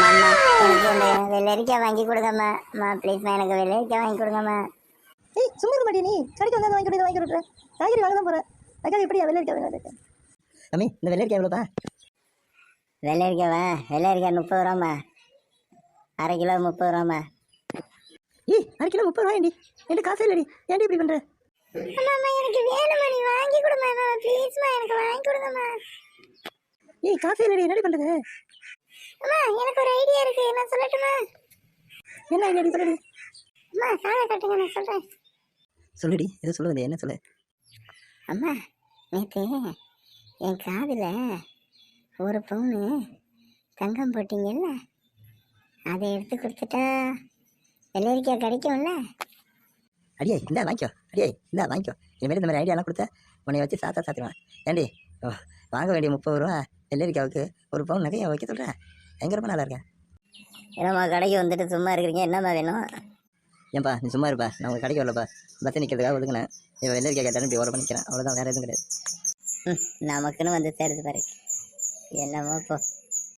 அம்மா எனக்கு இந்த வெள்ளரிக்காய் வாங்கி கொடுங்கம்மா. அம்மா ப்ளீஸ்மா எனக்கு வெள்ளரிக்காய் வாங்கி கொடுங்கம்மா. ஏய் சும்மா இருக்க மாட்டியா நீ? கடைக்கு வந்தால் வாங்கி கொடுத்து வாங்கி கொடுக்குறேன். காய்கறி வாங்க தான் போகிறேன். அதுக்காக எப்படியா வெள்ளரிக்காய் வேணும்? அம்மி இந்த வெள்ளரிக்காய் எவ்வளோப்பா? வெள்ளரிக்காவா? வெள்ளரிக்காய் 30 ரூபாம்மா. அரை கிலோ 30 ரூபாம்மா. ஏய் அரை கிலோ 30 ரூபாய் ஏண்டி? என்கிட்ட காசே இல்லடி, ஏன்டி இப்படி பண்ணுற? அம்மா எனக்கு வேணும்மா, நீ வாங்கி கொடுமா ப்ளீஸ்மா, எனக்கு வாங்கி கொடுங்கம்மா. ஏய் காசே இல்லடி, என்னடி பண்ணுறது? அம்மா எனக்கு ஒரு ஐடியா இருக்கு, நான் சொல்லட்டுமா? என்ன ஐடியா சொல்லுடி? அம்மா காலை கட்டுங்க, நான் சொல்கிறேன். சொல்லுடி, எதோ சொல்லுவது, என்ன சொல்லு? அம்மா நேற்று என் காதில் ஒரு பவுனு தங்கம் போட்டிங்கல்ல, அதை எடுத்து கொடுத்துட்டா வெள்ளரிக்காய் கிடைக்கும்ல? அடியே இந்தா வாங்கிக்கோ, அடியே இந்தா வாங்கிக்கோ. இனிமேல் இந்த மாதிரி ஐடியாலாம் கொடுத்தா உன்னை வச்சு சாத்திடுவேன். ஏண்டி வாங்க வேண்டிய 30 ரூபா வெள்ளரிக்காவுக்கு ஒரு பவுன் நகையை வைக்க சொல்கிறேன். எங்கே ரொம்ப நல்லா இருக்கேன். என்னம்மா கடைக்கு வந்துட்டு சும்மா இருக்கிறீங்க, என்னம்மா வேணும்? ஏன்பா நீ சும்மா இருப்பா, நான் உங்கள் கடைக்கு வரலப்பா. பஸ்ஸை நிற்கிறதுக்காக ஒதுங்கினேன். இப்போ வெள்ளரிக்காய் கேட்டாலும் இப்படி ஓரம் பண்ணிக்கிறேன், அவ்வளோதான், வேறு எதுவும் கிடையாது. நமக்குன்னு வந்து சேருது பாரு, என்னமோ இப்போ